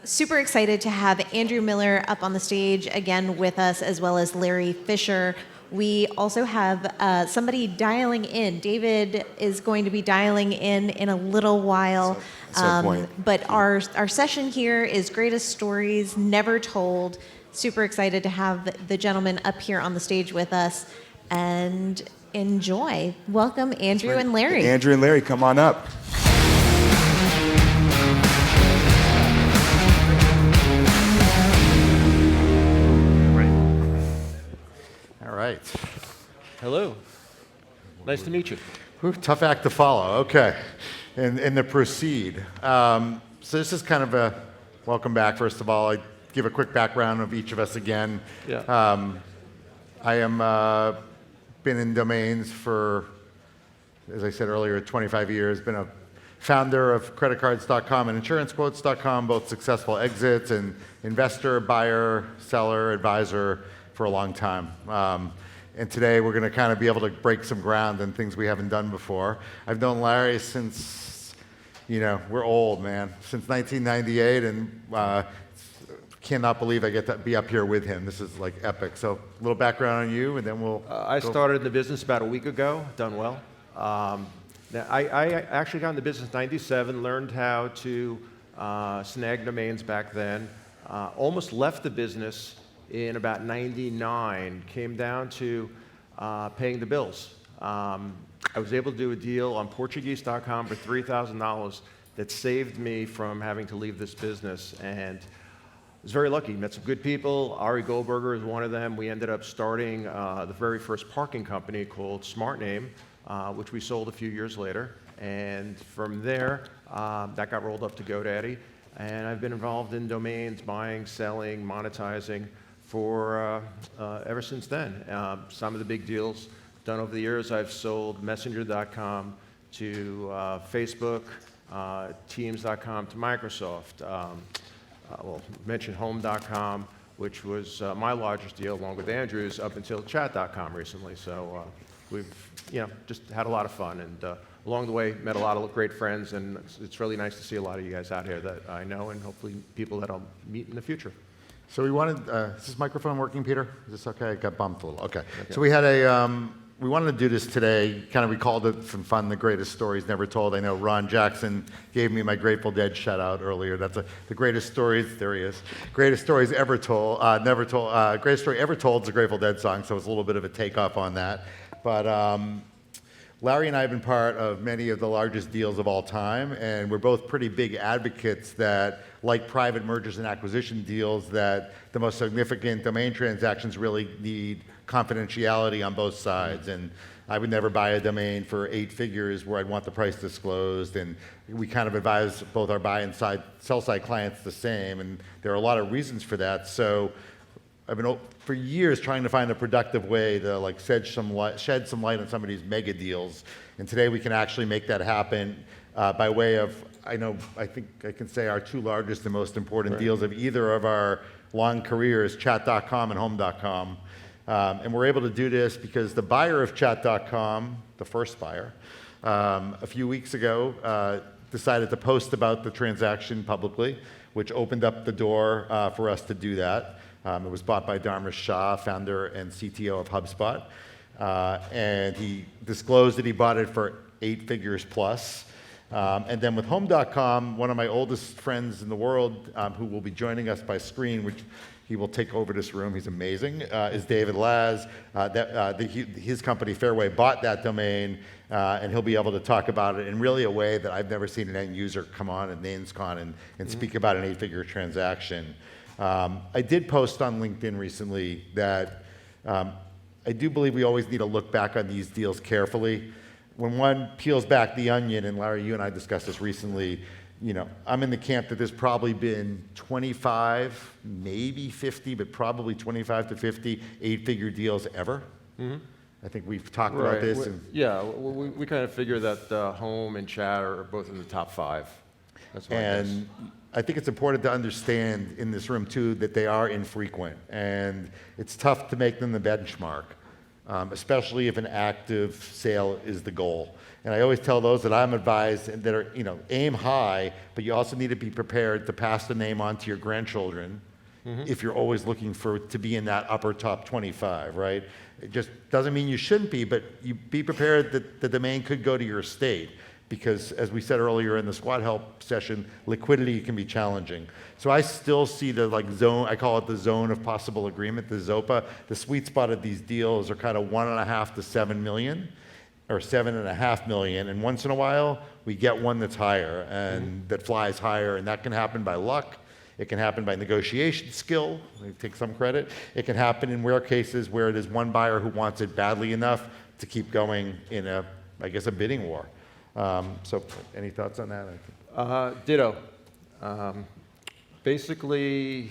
Super excited to have Andrew Miller up on the stage again with us, as well as Larry Fischer. We also have somebody dialing in. David is going to be dialing in a little while. But our session here is Greatest Stories Never Told. Super excited to have the gentleman up here on the stage with us. And enjoy. Welcome, Andrew and Larry. Andrew and Larry, come on up. All right. Hello. Nice to meet you. Whew, tough act to follow. Okay. And to proceed. So this is kind of a welcome back, first of all. I give a quick background of each of us again. Yeah. I am been in domains for, as I said earlier, 25 years. Been a founder of creditcards.com and insurancequotes.com, both successful exits, and investor, buyer, seller, advisor for a long time. And today we're going to kind of be able to break some ground in things we haven't done before. I've known Larry since, we're old, man, since 1998, and cannot believe I get to be up here with him. This is like epic. So a little background on you, and then we'll I started in the business about a week ago, done well. I actually got in the business in 97, learned how to snag domains back then, almost left the business in about 99, came down to paying the bills. I was able to do a deal on Portuguese.com for $3,000 that saved me from having to leave this business, and I was very lucky. Met some good people. Ari Goldberger is one of them. We ended up starting the very first parking company called SmartName, which we sold a few years later, and from there, that got rolled up to GoDaddy, and I've been involved in domains, buying, selling, monetizing, for ever since then. Some of the big deals done over the years, I've sold Messenger.com to Facebook, Teams.com to Microsoft. Mention Home.com, which was my largest deal, along with Andrew's, up until Chat.com recently. So we've just had a lot of fun, and along the way met a lot of great friends, and it's really nice to see a lot of you guys out here that I know, and hopefully people that I'll meet in the future. So we wanted, is this microphone working, Peter? Is this okay? It got bumped a little. Okay. So we had we wanted to do this today, kind of we called it some fun, the greatest stories never told. I know Ron Jackson gave me my Grateful Dead shout out earlier. That's the greatest stories, there he is. Greatest stories ever told, never told. Greatest story ever told is a Grateful Dead song, so it's a little bit of a takeoff on that. But Larry and I have been part of many of the largest deals of all time, and we're both pretty big advocates that, like private mergers and acquisition deals, that the most significant domain transactions really need confidentiality on both sides. And I would never buy a domain for 8 figures where I'd want the price disclosed, and we kind of advise both our buy and sell side clients the same, and there are a lot of reasons for that. So I've been for years trying to find a productive way to shed some light on some of these mega deals, and today we can actually make that happen by way of, I think I can say our 2 largest and most important deals of either of our long careers, Chat.com and Home.com. And we're able to do this because the buyer of Chat.com, the first buyer, a few weeks ago decided to post about the transaction publicly, which opened up the door for us to do that. It was bought by Dharmesh Shah, founder and CTO of HubSpot. And he disclosed that he bought it for 8 figures plus. And then with Home.com, one of my oldest friends in the world, who will be joining us by screen, which he will take over this room, he's amazing, is David Laz. His company, Fairway, bought that domain, and he'll be able to talk about it in really a way that I've never seen an end user come on at NamesCon and speak about an 8-figure transaction. I did post on LinkedIn recently that I do believe we always need to look back on these deals carefully. When one peels back the onion, and Larry, you and I discussed this recently, I'm in the camp that there's probably been 25, maybe 50, but probably 25 to 50 8-figure deals ever. Mm-hmm. I think we've talked about this. We kind of figure that Home and Chat are both in the top 5. That's what I guess. I think it's important to understand in this room too that they are infrequent, and it's tough to make them the benchmark. especially if an active sale is the goal. And I always tell those that I'm advised that are, aim high, but you also need to be prepared to pass the name on to your grandchildren if you're always looking to be in that upper top 25, right? It just doesn't mean you shouldn't be, but you be prepared that the domain could go to your estate, because as we said earlier in the SWAT help session, liquidity can be challenging. So I still see the zone, I call it the zone of possible agreement, the ZOPA. The sweet spot of these deals are kind of 1.5 to 7 million, or 7.5 million, and once in a while we get one that's higher and that flies higher, and that can happen by luck. It can happen by negotiation skill. I take some credit. It can happen in rare cases where it is one buyer who wants it badly enough to keep going in a bidding war. So any thoughts on that? Ditto. Basically,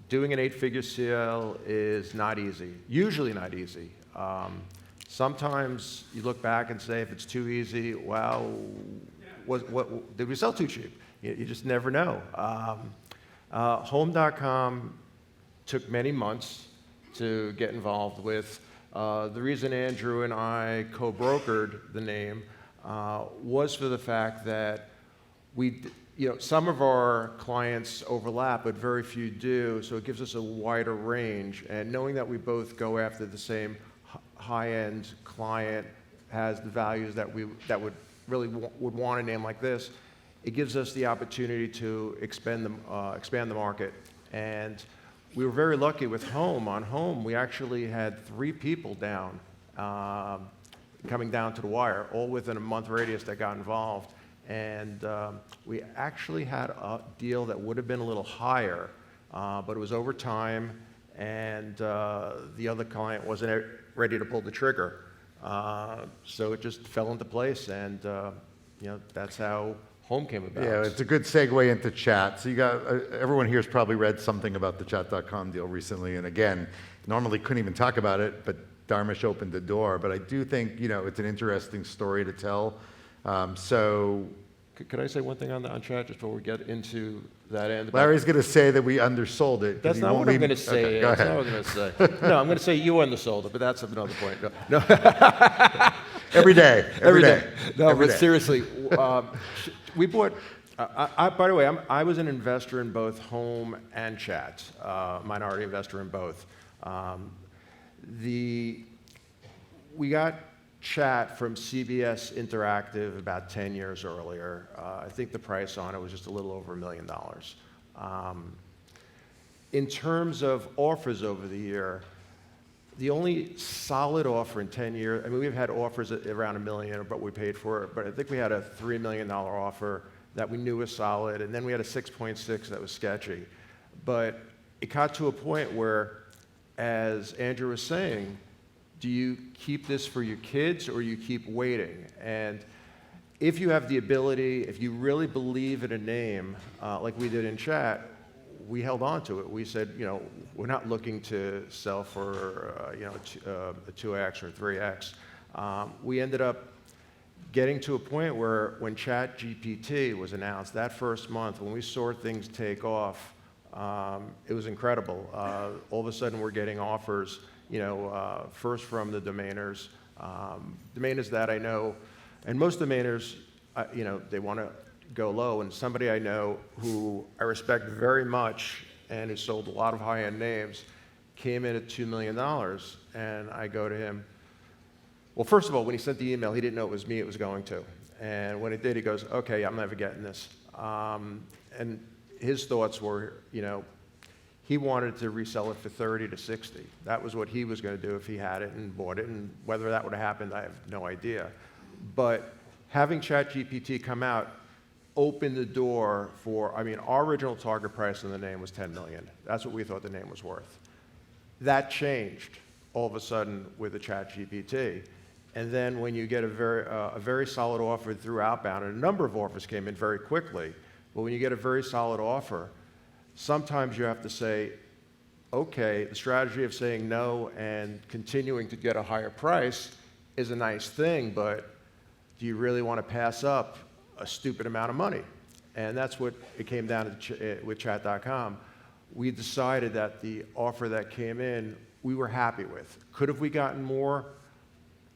doing an 8-figure sale is not easy, usually not easy. Sometimes you look back and say, if it's too easy, well, what did we sell too cheap? You just never know. Home.com took many months to get involved with. The reason Andrew and I co-brokered the name was for the fact that some of our clients overlap, but very few do, so it gives us a wider range. And knowing that we both go after the same high-end client has the values that would really would want a name like this, it gives us the opportunity to expand the market. And we were very lucky with Home. On Home, we actually had 3 people down, coming down to the wire, all within a month radius that got involved. And we actually had a deal that would have been a little higher, but it was over time, and the other client wasn't ready to pull the trigger. So it just fell into place, and that's how Home came about. Yeah, it's a good segue into chat. So you got everyone here has probably read something about the Chat.com deal recently, and again, normally couldn't even talk about it, but Dharmesh opened the door. But I do think it's an interesting story to tell. So, could I say one thing on chat just before we get into that end? Larry's going to say that we undersold it. That's not what I'm going to say. Okay, go ahead. That's not what I'm going to say. No, I'm going to say you undersold it, but that's another point. No. Every day. No, Every but day. seriously, we bought. By the way, I was an investor in both Home and Chat, minority investor in both. We got Chat from CBS Interactive about 10 years earlier. I think the price on it was just a little over $1 million. In terms of offers over the year, the only solid offer in 10 years, I mean, we've had offers at around $1 million, but we paid for it, but I think we had a $3 million offer that we knew was solid, and then we had a 6.6 that was sketchy. But it got to a point where, as Andrew was saying, do you keep this for your kids or you keep waiting? And if you have the ability, if you really believe in a name, like we did in Chat, we held on to it. We said, we're not looking to sell for a 2x or 3x. We ended up getting to a point where when ChatGPT was announced that first month, when we saw things take off, it was incredible. All of a sudden we're getting offers, first from the domainers. Domainers that I know, and most domainers, they want to go low, and somebody I know who I respect very much and who sold a lot of high-end names came in at $2 million, and I go to him. Well, first of all, when he sent the email, he didn't know it was me it was going to, and when it did, he goes, okay, I'm never getting this. And his thoughts were, he wanted to resell it for 30 to 60. That was what he was going to do if he had it and bought it, and whether that would have happened, I have no idea. But having ChatGPT come out opened the door for, our original target price on the name was $10 million. That's what we thought the name was worth. That changed all of a sudden with the ChatGPT. And then when you get a very solid offer through outbound, and a number of offers came in very quickly, but when you get a very solid offer, sometimes you have to say, okay, the strategy of saying no and continuing to get a higher price is a nice thing, but do you really want to pass up a stupid amount of money? And that's what it came down to with Chat.com. We decided that the offer that came in we were happy with. Could have we gotten more?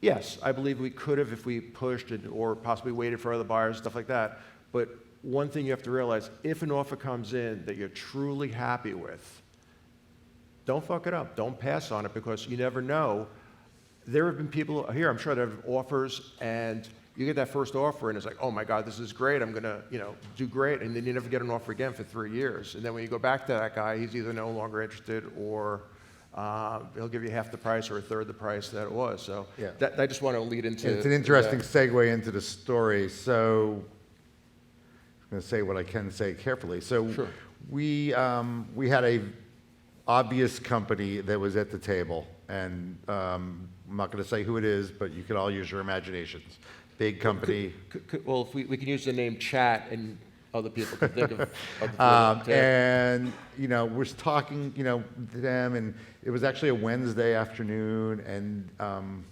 Yes, I believe we could have if we pushed or possibly waited for other buyers, stuff like that. But one thing you have to realize, if an offer comes in that you're truly happy with, don't fuck it up. Don't pass on it, because you never know. There have been people here, I'm sure, that have offers, and you get that first offer and it's like, oh my God, this is great. I'm going to, do great. And then you never get an offer again for 3 years. And then when you go back to that guy, he's either no longer interested, or he'll give you half the price or a third the price that it was. So Yeah. I just want to lead into It's an interesting that. segue into the story. So I'm going to say what I can say carefully. So Sure. we had a obvious company that was at the table, and I'm not going to say who it is, but you can all use your imaginations. Big company. Well, if we can use the name Chat, and other people can think of And we're talking to them, and it was actually a Wednesday afternoon, and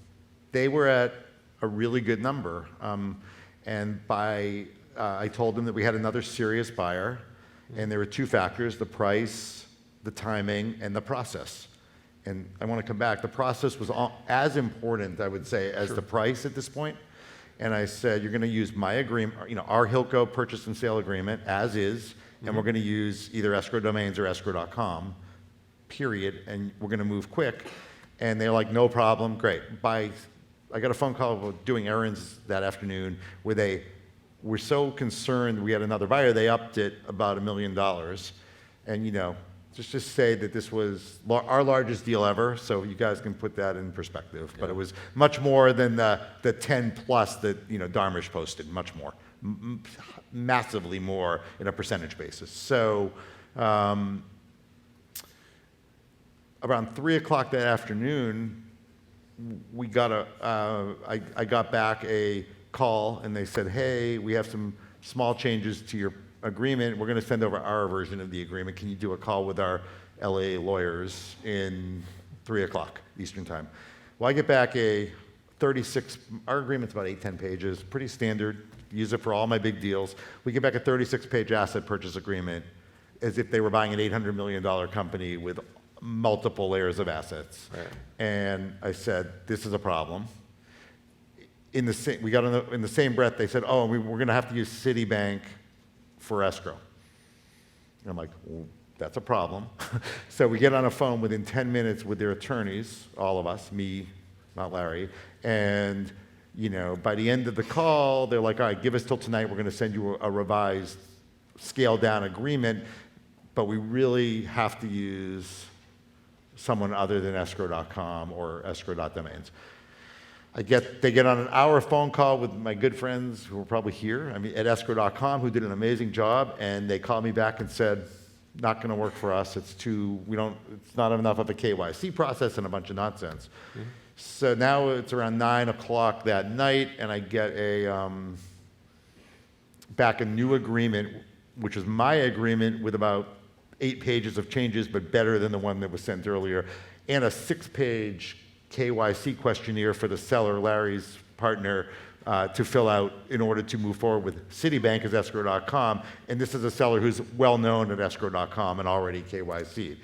they were at a really good number. And I told them that we had another serious buyer, and there were two factors: the price, the timing, and the process. And I want to come back. The process was as important, I would say, as the price at this point. And I said, you're going to use my agreement, our Hilco purchase and sale agreement as is, and we're going to use either escrow domains or escrow.com, period, and we're going to move quick. And they're like, no problem, great. I got a phone call about doing errands that afternoon where they were so concerned we had another buyer, they upped it about $1 million. And just say that this was our largest deal ever, so you guys can put that in perspective. But it was much more than the 10 plus that Darmish posted, much more, massively more in a percentage basis. So around 3 o'clock that afternoon, we got I got back a call, and they said, hey, we have some small changes to your agreement. We're going to send over our version of the agreement. Can you do a call with our LA lawyers in 3 o'clock Eastern time? Well, I get back a 36, our agreement's about 8-10 pages, pretty standard, use it for all my big deals. We get back a 36-page asset purchase agreement as if they were buying an $800 million company with multiple layers of assets. Right. And I said, this is a problem. In the same breath, they said, oh, we're going to have to use Citibank for escrow. And I'm like, well, that's a problem. So we get on a phone within 10 minutes with their attorneys, all of us, me, not Larry, and by the end of the call, they're like, all right, give us till tonight, we're going to send you a revised, scaled down agreement, but we really have to use someone other than escrow.com or escrow.domains. They get on an hour phone call with my good friends who are probably here, at escrow.com, who did an amazing job, and they called me back and said, not going to work for us. It's not enough of a KYC process and a bunch of nonsense. Mm-hmm. So now it's around 9 o'clock that night, and I get back a new agreement, which is my agreement with about 8 pages of changes, but better than the one that was sent earlier, and a 6-page KYC questionnaire for the seller, Larry's partner, to fill out in order to move forward with Citibank as escrow.com. And this is a seller who's well known at escrow.com and already KYC'd.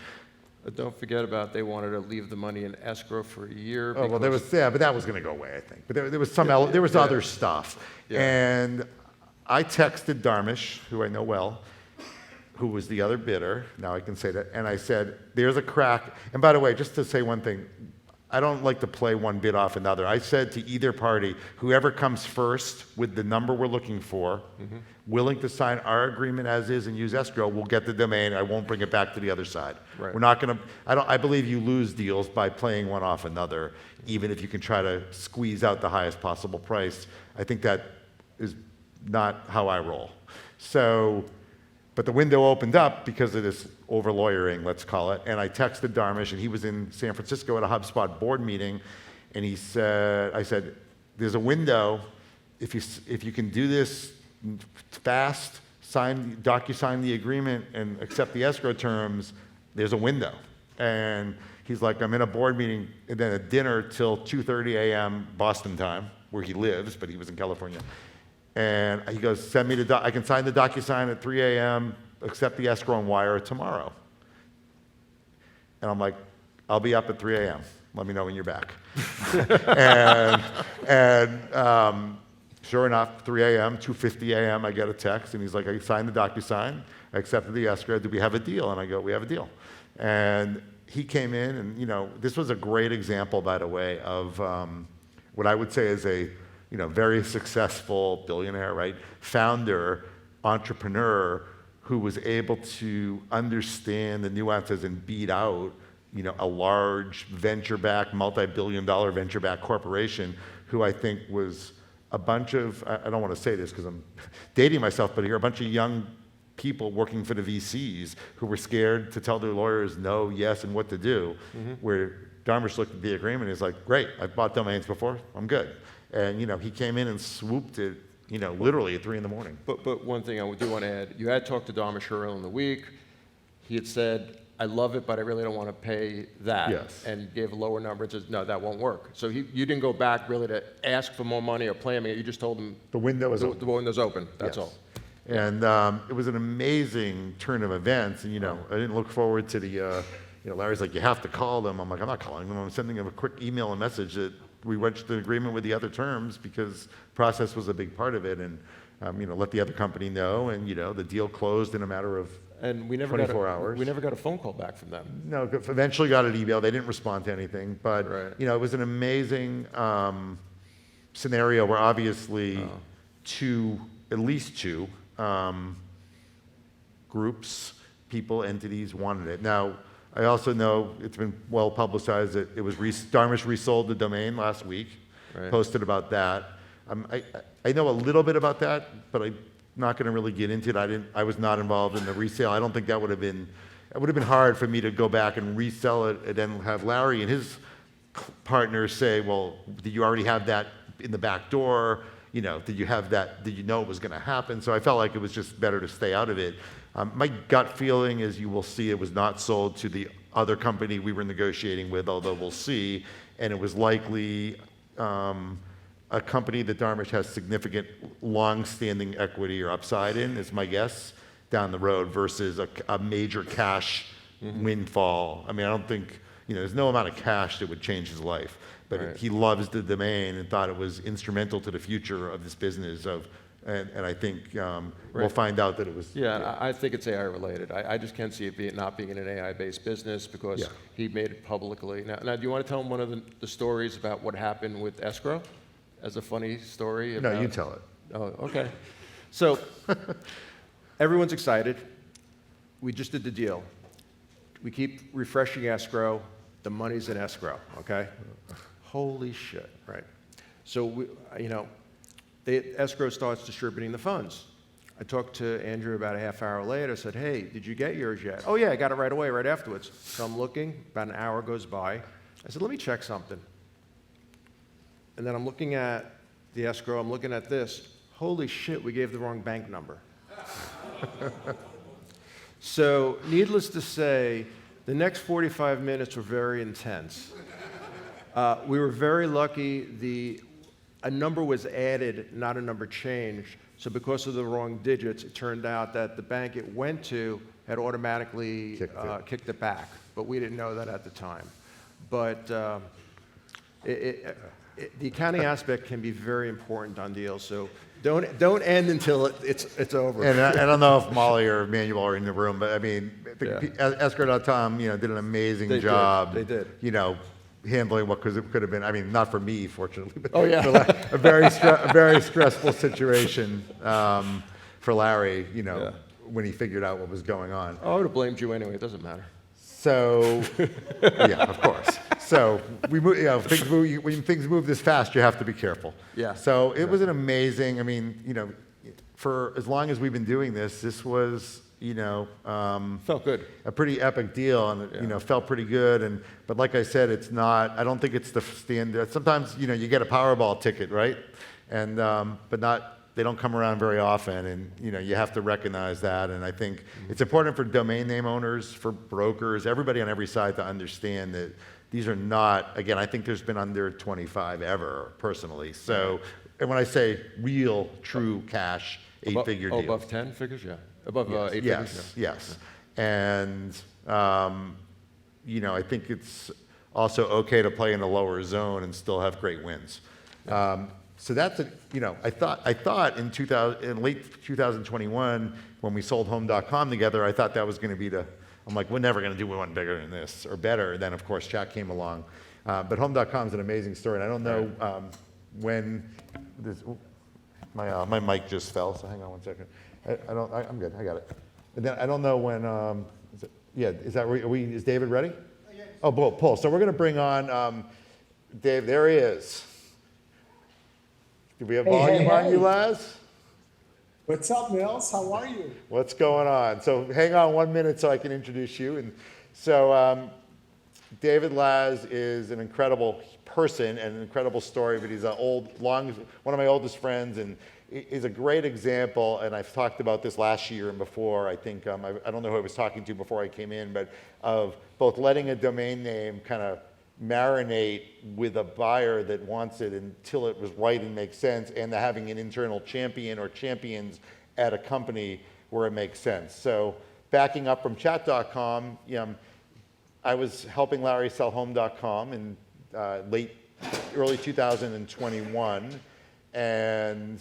But don't forget about they wanted to leave the money in escrow for a year. Oh, well, but that was going to go away, I think. But there was there was other stuff. Yeah. And I texted Darmish, who I know well, who was the other bidder. Now I can say that. And I said, there's a crack. And by the way, just to say one thing, I don't like to play one bid off another. I said to either party, whoever comes first with the number we're looking for, willing to sign our agreement as is and use escrow, will get the domain. I won't bring it back to the other side. Right. We're not going to, I believe you lose deals by playing one off another, even if you can try to squeeze out the highest possible price. I think that is not how I roll. So, but the window opened up because of this over-lawyering, let's call it, and I texted Darmish, and he was in San Francisco at a HubSpot board meeting, and I said, there's a window, if you can do this fast, DocuSign the agreement and accept the escrow terms, there's a window. And he's like, I'm in a board meeting and then a dinner till 2:30 a.m. Boston time, where he lives, but he was in California. And he goes, send me I can sign the DocuSign at 3 a.m., accept the escrow and wire tomorrow. And I'm like, I'll be up at 3 a.m. Let me know when you're back. and sure enough, 3 a.m., 2:50 a.m., I get a text, and he's like, I signed the DocuSign, I accepted the escrow, do we have a deal? And I go, we have a deal. And he came in, and, this was a great example, by the way, of what I would say is a, very successful billionaire, right? Founder, entrepreneur, who was able to understand the nuances and beat out, a large venture-backed, multi-billion-dollar venture-backed corporation who I think was a bunch of, I don't want to say this because I'm dating myself, but here a bunch of young people working for the VCs who were scared to tell their lawyers no, yes, and what to do, where Dharmesh looked at the agreement and he's like, great, I've bought domains before, I'm good. And he came in and swooped it, literally at 3 a.m. But one thing I do want to add, you had talked to Dharmesh earlier in the week. He had said, I love it, but I really don't want to pay that. Yes. And you gave a lower number and says, no, that won't work. So you didn't go back really to ask for more money or plan it. You just told him The window is open. The window's open. That's Yes. all. And it was an amazing turn of events. And, I didn't look forward to the, Larry's like, you have to call them. I'm like, I'm not calling them. I'm sending them a quick email and message that we reached an agreement with the other terms because process was a big part of it. And, let the other company know. And, the deal closed in a matter of And we never 24 hours. We never got a phone call back from them. No, eventually got an email. They didn't respond to anything. But, Right. it was an amazing scenario where obviously at least two groups, people, entities wanted it. Now, I also know it's been well publicized that it was Dharmesh resold the domain last week, Right. posted about that. I know a little bit about that, but I'm not going to really get into it. I was not involved in the resale. I don't think that would have been. It would have been hard for me to go back and resell it and then have Larry and his partners say, well, did you already have that in the back door? Did you have that? Did you know it was going to happen? So I felt like it was just better to stay out of it. My gut feeling is you will see it was not sold to the other company we were negotiating with, although we'll see. And it was likely a company that Dharmesh has significant long-standing equity or upside in, is my guess, down the road versus a major cash windfall. I mean, I don't think, there's no amount of cash that would change his life. But Right. he loves the domain and thought it was instrumental to the future of this business. And I think we'll find out that it was. Yeah, and I think it's AI related. I just can't see it not being an AI-based business because Yeah. he made it publicly. Now, do you want to tell him one of the stories about what happened with escrow as a funny story? No, about- you tell it. Oh, okay. So everyone's excited. We just did the deal. We keep refreshing escrow. The money's in escrow, okay? Holy shit, right? So, escrow starts distributing the funds. I talked to Andrew about a half hour later. I said, hey, did you get yours yet? Oh, yeah, I got it right away, right afterwards. So I'm looking. About an hour goes by. I said, let me check something. And then I'm looking at the escrow. I'm looking at this. Holy shit, we gave the wrong bank number. So needless to say, the next 45 minutes were very intense. We were very lucky. A number was added, not a number changed. So because of the wrong digits, it turned out that the bank it went to had automatically kicked it back. But we didn't know that at the time. But the accounting aspect can be very important on deals. So don't end until it's over. And I don't know if Molly or Manuel are in the room, but I mean, Yeah. escrow.com, did an amazing They did. job. They did. Handling what could have been. I mean, not for me, fortunately, but Oh, yeah. for a very stressful situation for Larry. When he figured out what was going on. I would have blamed you anyway. It doesn't matter. So, yeah, of course. So we move, when things move this fast, you have to be careful. Yeah. So it was an amazing. I mean, for as long as we've been doing this, this was, Felt good. a pretty epic deal, and it, felt pretty good. But like I said, it's not. I don't think it's the standard. Sometimes, you get a Powerball ticket, right? And but not. They don't come around very often, and you have to recognize that. And I think it's important for domain name owners, for brokers, everybody on every side to understand that these are not. Again, I think there's been under 25 ever, personally. So, and when I say real, true cash, 8-figure deals. Above 10 figures, yeah. Above 8 Yes, figures, yes. And, I think it's also okay to play in a lower zone and still have great wins. So that's I thought in late 2021 when we sold Home.com together, I thought that was going to be I'm like, we're never going to do one bigger than this or better. And then of course Chat came along, but Home.com is an amazing story. And I don't know when this. My mic just fell, so hang on one second. I'm good. I got it. And then I don't know when. Is David ready? Oh, pull. So we're going to bring on Dave. There he is. Do we have volume on you, Laz? What's up, Mills? How are you? What's going on? So hang on 1 minute so I can introduce you. And so David Laz is an incredible person and an incredible story, but he's one of my oldest friends, and is a great example. And I've talked about this last year and before. I think I don't know who I was talking to before I came in, but of both letting a domain name kind of marinate with a buyer that wants it until it was right and makes sense, and having an internal champion or champions at a company where it makes sense. So backing up from chat.com, I was helping Larry sell home.com in early 2021, and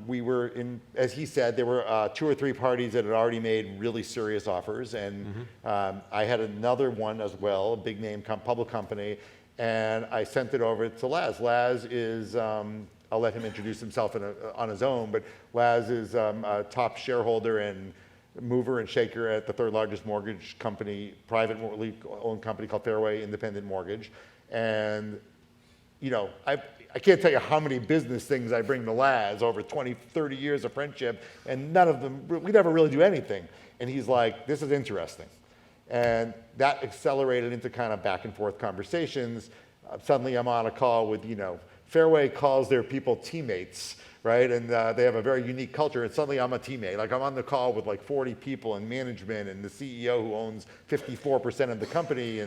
we were in, as he said, there were 2 or 3 parties that had already made really serious offers, and I had another one as well, a big name public company, and I sent it over to Laz. Laz is, I'll let him introduce himself on his own, but Laz is a top shareholder and mover and shaker at the 3rd largest mortgage company, privately owned company called Fairway Independent Mortgage. And, I can't tell you how many business things I bring to Laz over 20, 30 years of friendship, and none of them, we never really do anything. And he's like, this is interesting. And that accelerated into kind of back and forth conversations. Suddenly I'm on a call with, Fairway calls their people teammates, right? And they have a very unique culture, and suddenly I'm a teammate. Like I'm on the call with like 40 people in management and the CEO who owns 54% of the company,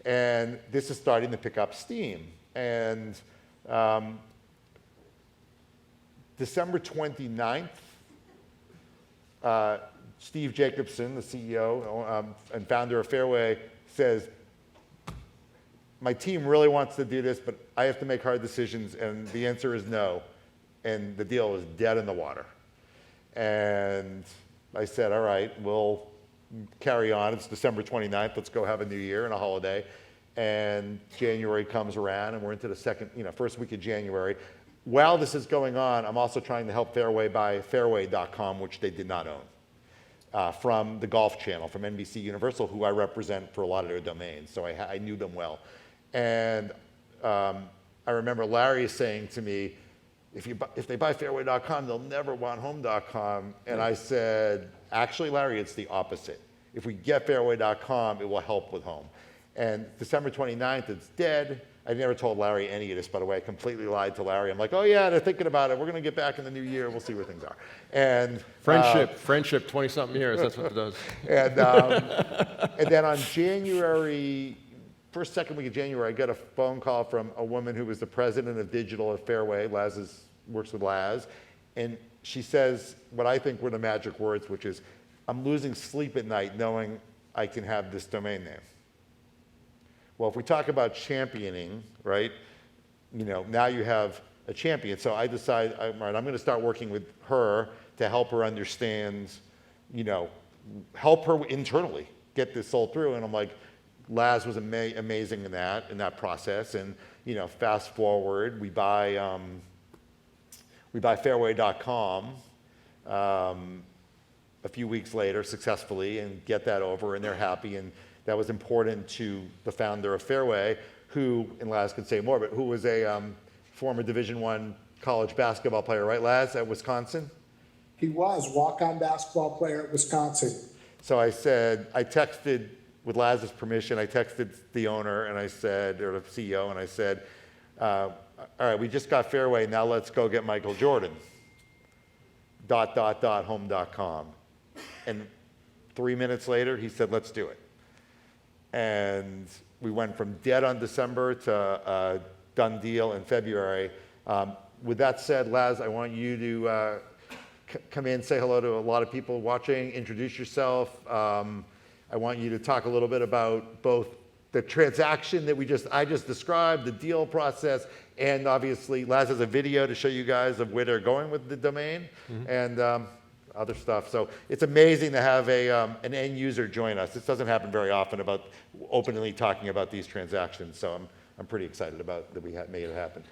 and this is starting to pick up steam. And December 29th, Steve Jacobson, the CEO and founder of Fairway, says, my team really wants to do this, but I have to make hard decisions, and the answer is no. And the deal is dead in the water. And I said, all right, we'll carry on. It's December 29th. Let's go have a new year and a holiday. And January comes around, and we're into the first week of January. While this is going on, I'm also trying to help Fairway buy Fairway.com, which they did not own, from the Golf Channel, from NBC Universal, who I represent for a lot of their domains. So I knew them well. And I remember Larry saying to me, if they buy Fairway.com, they'll never want Home.com. And I said, actually, Larry, it's the opposite. If we get Fairway.com, it will help with Home. And December 29th, it's dead. I never told Larry any of this, by the way. I completely lied to Larry. I'm like, oh yeah, they're thinking about it. We're going to get back in the new year. We'll see where things are. And friendship, 20-something years. That's what it does. And then on second week of January, I got a phone call from a woman who was the president of digital at Fairway. Works with Laz. And she says what I think were the magic words, which is, I'm losing sleep at night knowing I can have this domain name. Well, if we talk about championing, right, now you have a champion. So I decide, I'm going to start working with her to help her understand, help her internally get this sold through. And I'm like, Laz was amazing in that process. And, fast forward, we buy Fairway.com a few weeks later successfully and get that over, and they're happy. And that was important to the founder of Fairway, who, and Laz could say more, but who was a former Division I college basketball player, right, Laz, at Wisconsin? He was walk-on basketball player at Wisconsin. So I texted, with Laz's permission, I texted the owner and I said, or the CEO, and I said, all right, we just got Fairway, now let's go get Michael Jordan. ... Home.com. And 3 minutes later, he said, let's do it. And we went from dead on December to a done deal in February. With that said, Laz, I want you to come in, say hello to a lot of people watching, introduce yourself. I want you to talk a little bit about both the transaction that I just described, the deal process, and obviously Laz has a video to show you guys of where they're going with the domain and other stuff. So it's amazing to have an end user join us. This doesn't happen very often about openly talking about these transactions. So I'm pretty excited about that we made it happen.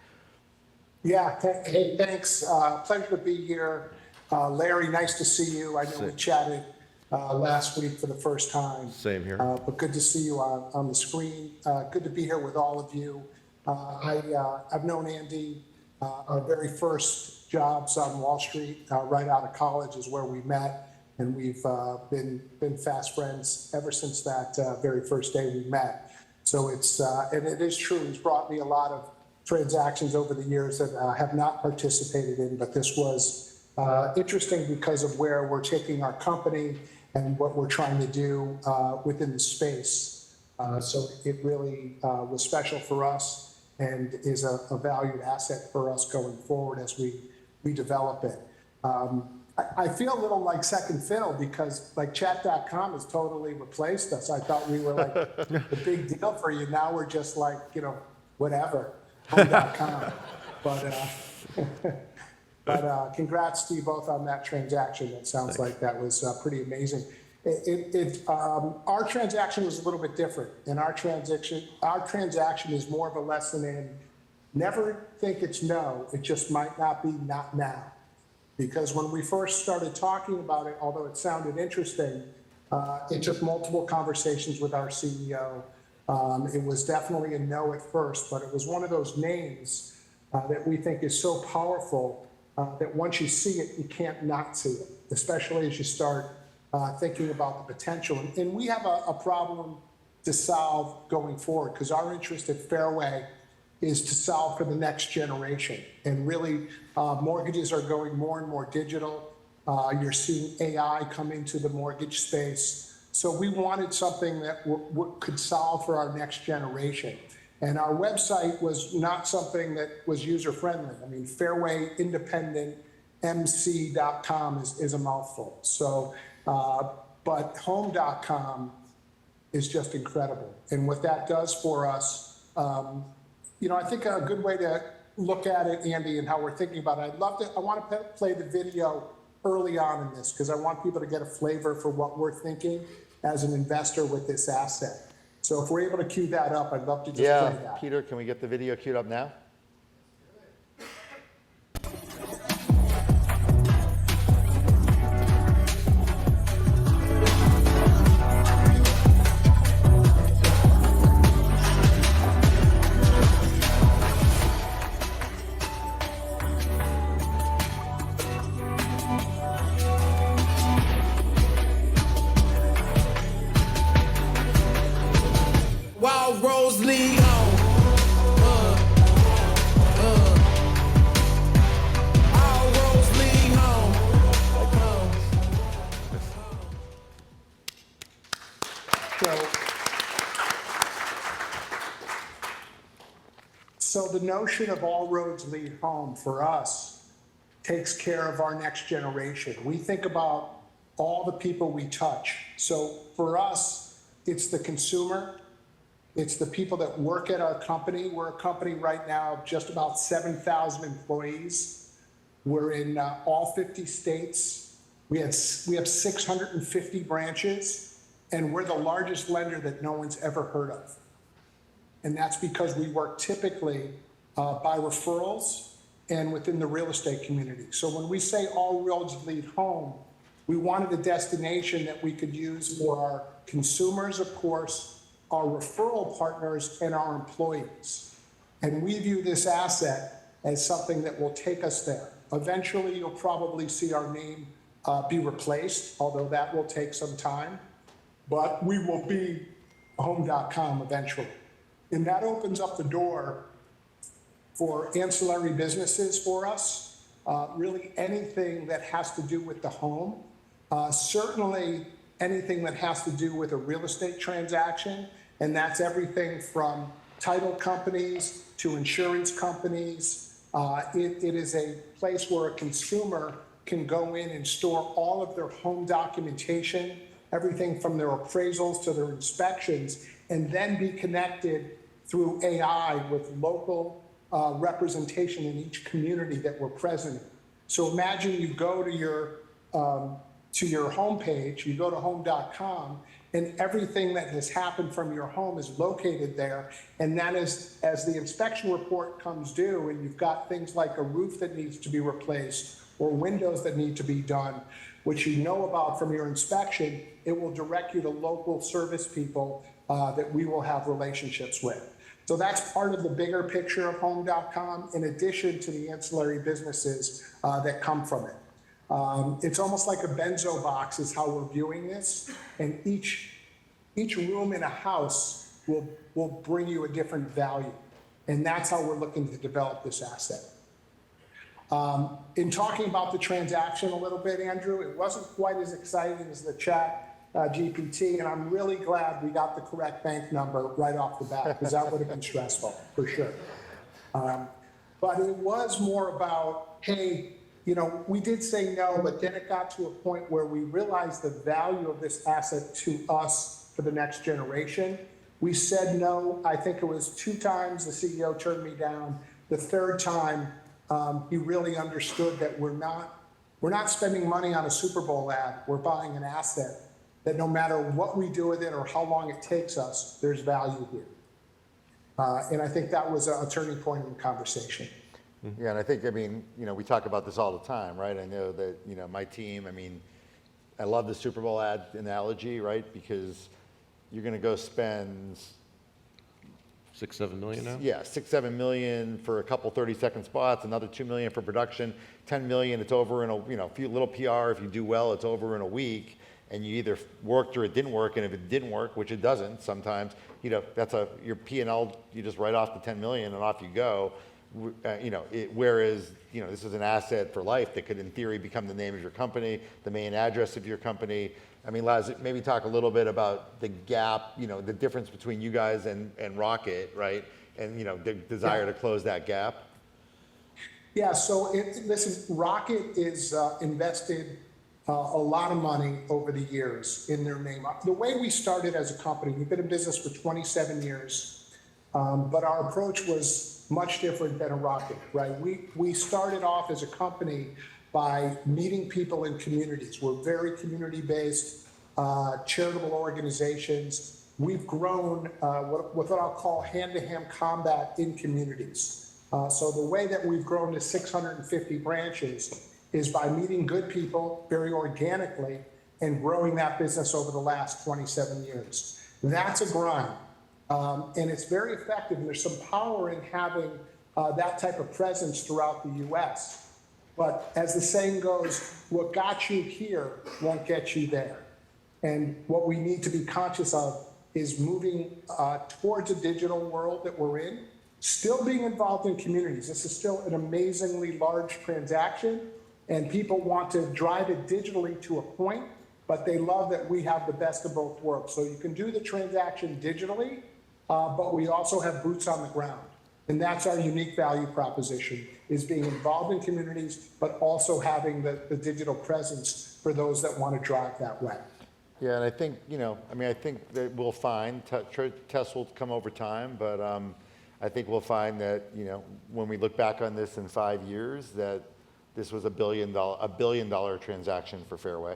Yeah, hey, thanks. Pleasure to be here. Larry, nice to see you. I know we chatted last week for the first time. Same here. But good to see you on the screen. Good to be here with all of you. I've known Andy. Our very first jobs on Wall Street, right out of college, is where we met, and we've been fast friends ever since that very first day we met. So and it is true. He's brought me a lot of transactions over the years that I have not participated in, but this was interesting because of where we're taking our company and what we're trying to do within the space. So it really was special for us and is a valued asset for us going forward as we develop it. I feel a little like second fiddle because like chat.com has totally replaced us. I thought we were like the big deal for you. Now we're just like, whatever, home.com. But congrats to you both on that transaction. It sounds like that was pretty amazing. Our transaction was a little bit different, and our transaction is more of a lesson in never think it's no. It just might not be not now, because when we first started talking about it, although it sounded interesting, it took multiple conversations with our CEO. It was definitely a no at first, but it was one of those names that we think is so powerful that once you see it, you can't not see it, especially as you start thinking about the potential. And we have a problem to solve going forward, because our interest at Fairway is to solve for the next generation. And really, mortgages are going more and more digital. You're seeing AI come into the mortgage space. So we wanted something that could solve for our next generation. And our website was not something that was user-friendly. I mean, Fairway Independent MC.com is a mouthful. So, but home.com is just incredible. And what that does for us, I think a good way to look at it, Andy, and how we're thinking about it, I want to play the video early on in this, because I want people to get a flavor for what we're thinking as an investor with this asset. So if we're able to cue that up, I'd love to just play that. Yeah, Peter, can we get the video queued up now? Wild Rose League on. Wild Rose League on. So the notion of all roads lead home for us takes care of our next generation. We think about all the people we touch. So for us, it's the consumer. It's the people that work at our company. We're a company right now of just about 7,000 employees. We're in all 50 states. We have 650 branches, and we're the largest lender that no one's ever heard of. And that's because we work typically by referrals and within the real estate community. So when we say all roads lead home, we wanted a destination that we could use for our consumers, of course, our referral partners, and our employees. And we view this asset as something that will take us there. Eventually, you'll probably see our name be replaced, although that will take some time. But we will be home.com eventually. And that opens up the door for ancillary businesses for us, really anything that has to do with the home, certainly anything that has to do with a real estate transaction. And that's everything from title companies to insurance companies. It is a place where a consumer can go in and store all of their home documentation everything from their appraisals to their inspections, and then be connected through AI with local representation in each community that we're present in. So imagine you go to your homepage, you go to home.com, and everything that has happened from your home is located there. And that is, as the inspection report comes due, and you've got things like a roof that needs to be replaced or windows that need to be done, which you know about from your inspection, it will direct you to local service people that we will have relationships with. So that's part of the bigger picture of home.com, in addition to the ancillary businesses that come from it. It's almost like a benzo box is how we're viewing this, and each room in a house will bring you a different value, and that's how we're looking to develop this asset. In talking about the transaction a little bit, Andrew, it wasn't quite as exciting as the chat GPT, and I'm really glad we got the correct bank number right off the bat, because that would have been stressful, for sure. But it was more about, hey, you know, we did say no, but then it got to a point where we realized the value of this asset to us for the next generation. We said no. I think it was 2 times the CEO turned me down. The 3rd time, he really understood that we're not spending money on a Super Bowl ad. We're buying an asset that no matter what we do with it or how long it takes us, there's value here. And I think that was a turning point in the conversation. Yeah, and I think, I mean, you know, we talk about this all the time, right? I know that, you know, my team, I mean, I love the Super Bowl ad analogy, right? Because you're going to go spend 6-7 million now? Yeah, 6-7 million for a couple 30-second spots, another 2 million for production, 10 million. It's over in a few little PR. If you do well, it's over in a week, and you either worked or it didn't work. And if it didn't work, which it doesn't sometimes, you know, that's your P&L. You just write off the 10 million and off you go. Whereas, you know, this is an asset for life that could, in theory, become the name of your company, the main address of your company. I mean, Laz, maybe talk a little bit about the gap, you know, the difference between you guys and Rocket, right? And, you know, the desire to close that gap. Yeah, so listen, Rocket is invested a lot of money over the years in their name. The way we started as a company, we've been in business for 27 years, but our approach was much different than a Rocket, right? We started off as a company by meeting people in communities. We're very community-based, charitable organizations. We've grown what I'll call hand-to-hand combat in communities. So the way that we've grown to 650 branches is by meeting good people very organically and growing that business over the last 27 years. That's a grind. And it's very effective, and there's some power in having that type of presence throughout the U.S. But as the saying goes, what got you here won't get you there. And what we need to be conscious of is moving towards a digital world that we're in, still being involved in communities. This is still an amazingly large transaction, and people want to drive it digitally to a point, but they love that we have the best of both worlds. So you can do the transaction digitally, but we also have boots on the ground. And that's our unique value proposition, is being involved in communities, but also having the digital presence for those that want to drive that way. Yeah, and I think, you know, I mean, I think that we'll find, tests will come over time, but I think we'll find that, you know, when we look back on this in 5 years, that this was a $1 billion transaction for Fairway,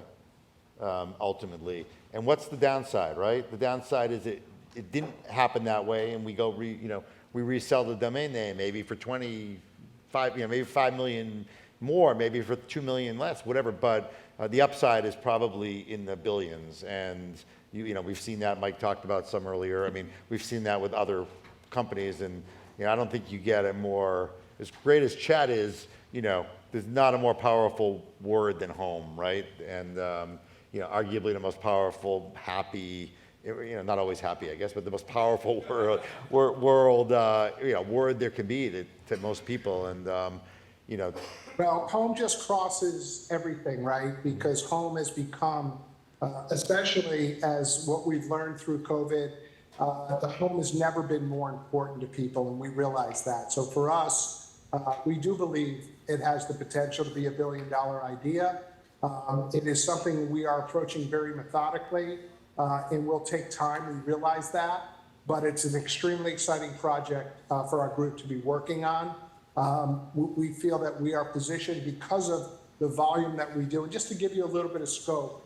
ultimately. And what's the downside, right? The downside is it didn't happen that way, and we go, we resell the domain name maybe for 25, you know, maybe 5 million more, maybe for 2 million less, whatever. But the upside is probably in the billions, and you know, we've seen that. Mike talked about some earlier. I mean, we've seen that with other companies, and you know, I don't think you get a more, as great as chat is, you know, there's not a more powerful word than home, right? And you know, arguably the most powerful, happy, you know, not always happy, I guess, but the most powerful word there can be to most people. And you know, well, home just crosses everything, right? Because home has become, especially as what we've learned through COVID, the home has never been more important to people, and we realize that. So for us, we do believe it has the potential to be $1 billion idea. It is something we are approaching very methodically, and will take time. We realize that, but it's an extremely exciting project for our group to be working on. We feel that we are positioned because of the volume that we do. And just to give you a little bit of scope,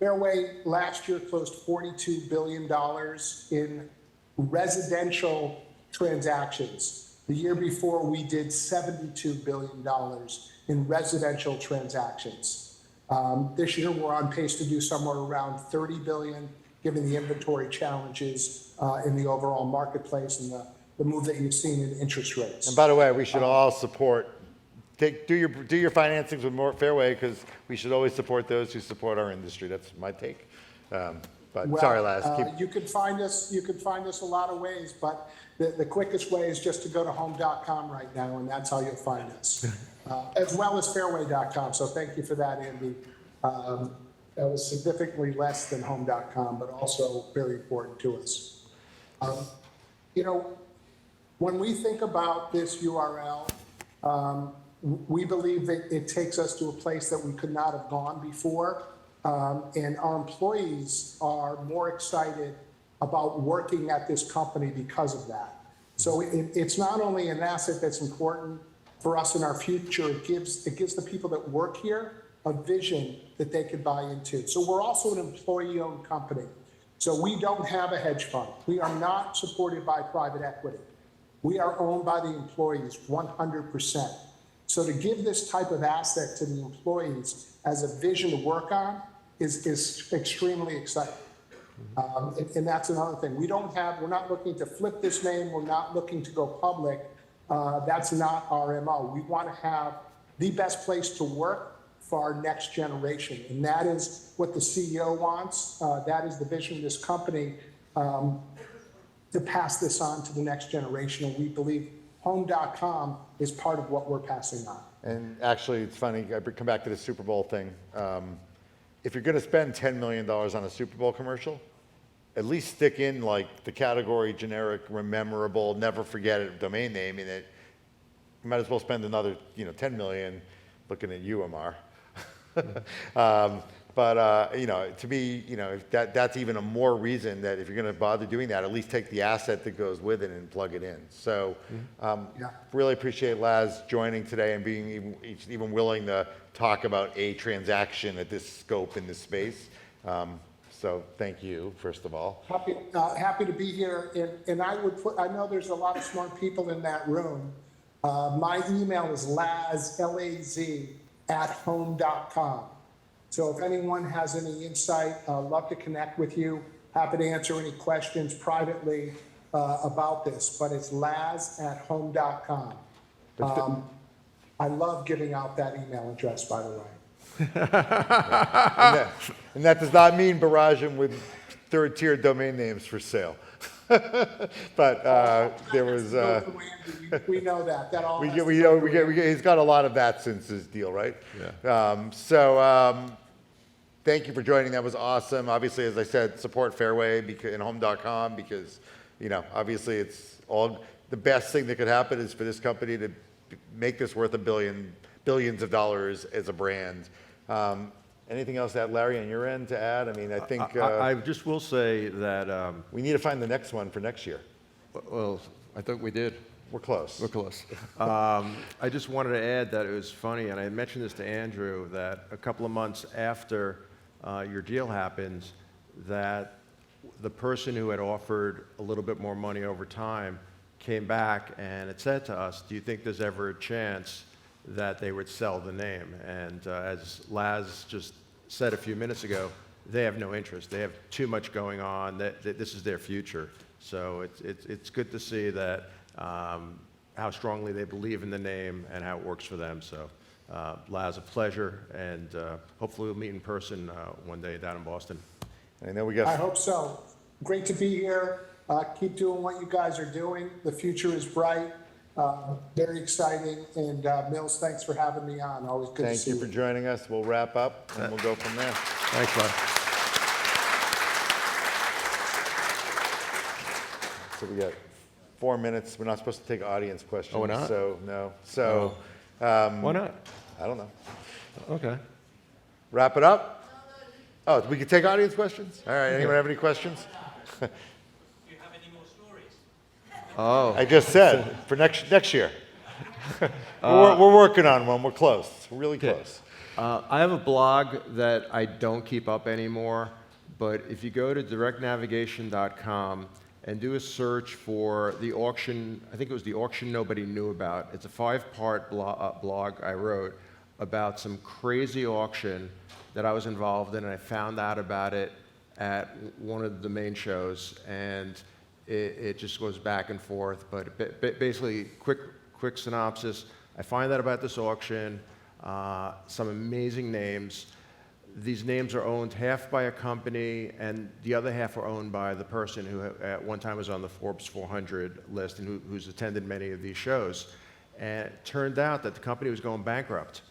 Fairway last year closed $42 billion in residential transactions. The year before, we did $72 billion in residential transactions. This year, we're on pace to do somewhere around $30 billion, given the inventory challenges in the overall marketplace and the move that you've seen in interest rates. And by the way, we should all support, do your financings with more Fairway, because we should always support those who support our industry. That's my take. But Well, sorry, Laz. You could find us a lot of ways, but the quickest way is just to go to home.com right now, and that's how you'll find us, as well as fairway.com. So thank you for that, Andy. That was significantly less than home.com, but also very important to us. When we think about this URL, we believe that it takes us to a place that we could not have gone before. And our employees are more excited about working at this company because of that. So it's not only an asset that's important for us in our future, it gives the people that work here a vision that they could buy into. So we're also an employee-owned company. So we don't have a hedge fund. We are not supported by private equity. We are owned by the employees 100%. So to give this type of asset to the employees as a vision to work on is extremely exciting. And that's another thing. We're not looking to flip this name. We're not looking to go public. That's not our MO. We want to have the best place to work for our next generation. And that is what the CEO wants. That is the vision of this company, to pass this on to the next generation. And we believe home.com is part of what we're passing on. And actually, it's funny, I come back to the Super Bowl thing. If you're going to spend $10 million on a Super Bowl commercial, at least stick in like the category generic, memorable, never forget it domain name in it. You might as well spend another, $10 million looking at you, Amar. To me, that's even a more reason that if you're going to bother doing that, at least take the asset that goes with it and plug it in. So really appreciate Laz joining today and being even willing to talk about a transaction at this scope in this space. So thank you, first of all. Happy to be here. And I know there's a lot of smart people in that room. My email is Laz, @home.com. So if anyone has any insight, I'd love to connect with you. Happy to answer any questions privately about this, but it's Laz@home.com. I love giving out that email address, by the way. And that does not mean barrage them with third-tier domain names for sale. But there was. We know that. That all. He's got a lot of that since his deal, right? Yeah. Thank you for joining. That was awesome. Obviously, as I said, support Fairway and home.com because, obviously it's all the best thing that could happen is for this company to make this worth billions of dollars as a brand. Anything else that Larry on your end to add? I mean, I think I just will say that we need to find the next one for next year. well, I thought we did. We're close. We're close. I just wanted to add that it was funny, and I mentioned this to Andrew, that a couple of months after your deal happens, that the person who had offered a little bit more money over time came back and it said to us, do you think there's ever a chance that they would sell the name? And as Laz just said a few minutes ago, they have no interest. They have too much going on. This is their future. So it's good to see that how strongly they believe in the name and how it works for them. So Laz, a pleasure, and hopefully we'll meet in person one day down in Boston. I know we got. I hope so. Great to be here. Keep doing what you guys are doing. The future is bright. Very exciting. And Mills, thanks for having me on. Always good to see you. Thank you for joining us. We'll wrap up and we'll go from there. Thanks, Laz. So we got 4 minutes. We're not supposed to take audience questions. Oh, we're not? So no. So Why not? I don't know. Okay. Wrap it up? Oh, we can take audience questions? All right, anyone have any questions? Do you have any more stories? Oh. I just said, for next year. We're working on one, we're close, we're really close. I have a blog that I don't keep up anymore, but if you go to directnavigation.com and do a search for the auction, I think it was the auction nobody knew about. It's a 5-part blog I wrote about some crazy auction that I was involved in, and I found out about it at one of the main shows, and it just goes back and forth. But basically, quick synopsis, I find out about this auction, some amazing names. These names are owned half by a company, and the other half are owned by the person who at one time was on the Forbes 400 list and who's attended many of these shows. And it turned out that the company was going bankrupt.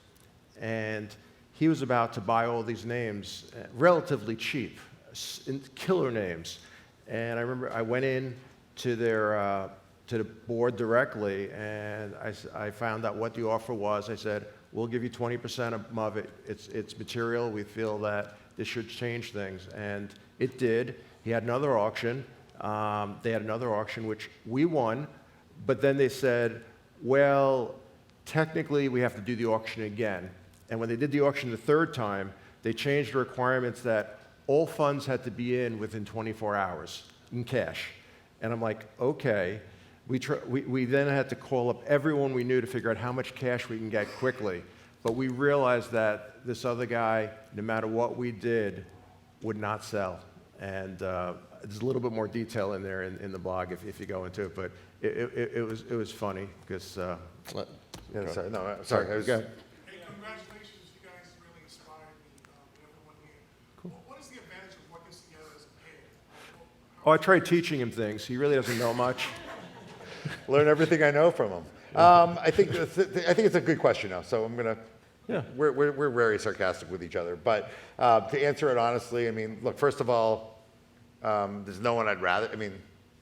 And he was about to buy all these names relatively cheap, killer names. And I remember I went in to their to the board directly, and I found out what the offer was. I said, we'll give you 20% of it. It's material. We feel that this should change things. And it did. He had another auction. They had another auction, which we won. But then they said, well, technically, we have to do the auction again. And when they did the auction the third time, they changed the requirements that all funds had to be in within 24 hours in cash. And I'm like, okay. We then had to call up everyone we knew to figure out how much cash we can get quickly. But we realized that this other guy, no matter what we did, would not sell. And there's a little bit more detail in there in the blog if you go into it. But it was funny because. Yeah, sorry, no, sorry. I was, Go ahead. Hey, congratulations, you guys really inspired me with everyone here. Cool. What is the advantage of working together as a pair? Oh, I tried teaching him things. He really doesn't know much. learn everything I know from him. I think it's a good question now. So I'm gonna. Yeah. We're very sarcastic with each other, but to answer it honestly, I mean, look. First of all, there's no one I'd rather. I mean,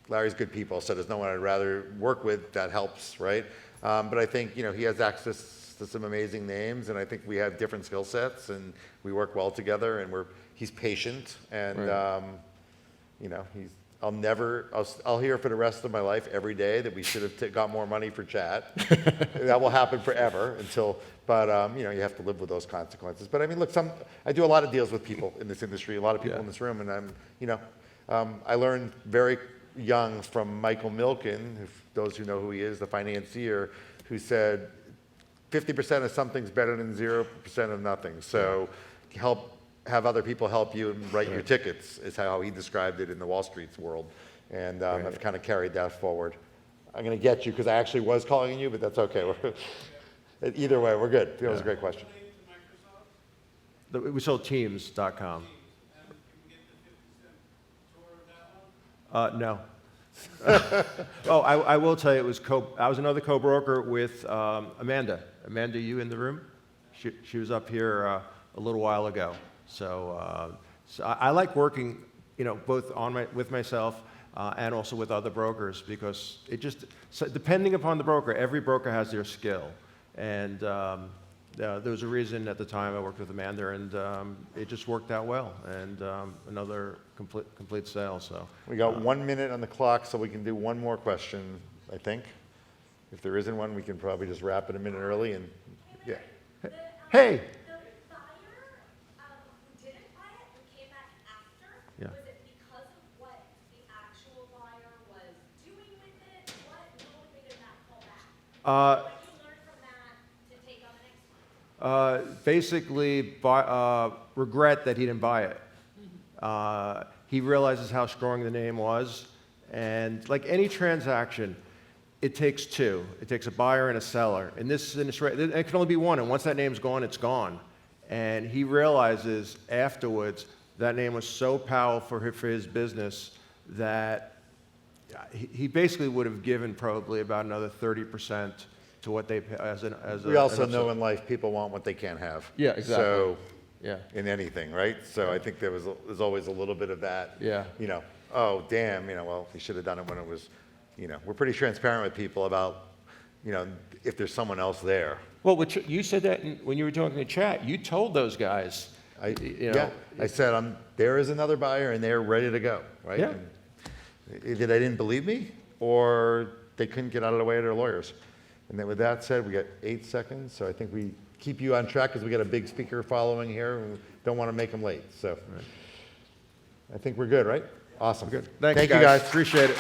Larry's good people, so there's no one I'd rather work with. That helps, right? But I think he has access to some amazing names, and I think we have different skill sets, and we work well together. And he's patient, and Right. I'll hear for the rest of my life every day that we should have got more money for chat. That will happen forever but you have to live with those consequences. But I mean, look, I do a lot of deals with people in this industry, a lot of people in this room, and I learned very young from Michael Milken, those who know who he is, the financier, who said 50% of something's better than 0% of nothing. So have other people help you and write your tickets, is how he described it in the Wall Street world. And I've kind of carried that forward. I'm going to get you because I actually was calling you, but that's okay. Either way, we're good. That was a great question. We sold Teams.com. No. Oh, I will tell you, I was another co-broker with Amanda. Amanda, you in the room? She was up here a little while ago. So I like working, both with myself and also with other brokers because depending upon the broker, every broker has their skill. And there was a reason at the time I worked with Amanda, and it just worked out well. And another complete sale. So We got 1 minute on the clock, so we can do one more question, I think. If there isn't one, we can probably just wrap it a minute early. And yeah. Hey. The buyer who didn't buy it and came back after, Yeah. was it because of what the actual buyer was doing with it? What motivated that callback? What you learned from that to take on the next one? Basically, regret that he didn't buy it. He realizes how strong the name was, and like any transaction, it takes two. It takes a buyer and a seller. And it can only be one, and once that name's gone, it's gone. And he realizes afterwards that name was so powerful for his business that he basically would have given probably about another 30% to what they pay We also know in life people want what they can't have. Yeah, exactly. So, Yeah. in anything, right? So I think there's always a little bit of that. Yeah. Oh, damn, well, you should have done it when it was, we're pretty transparent with people about, if there's someone else there. Well, you said that when you were doing the chat. You told those guys You know, Yeah, I said, there is another buyer and they're ready to go, right? Yeah. And either they didn't believe me or they couldn't get out of the way of their lawyers. And then with that said, we got 8 seconds, so I think we keep you on track because we got a big speaker following here and we don't want to make them late. So I think we're good, right? Awesome. Good. Thanks, Thank you, guys. Appreciate it.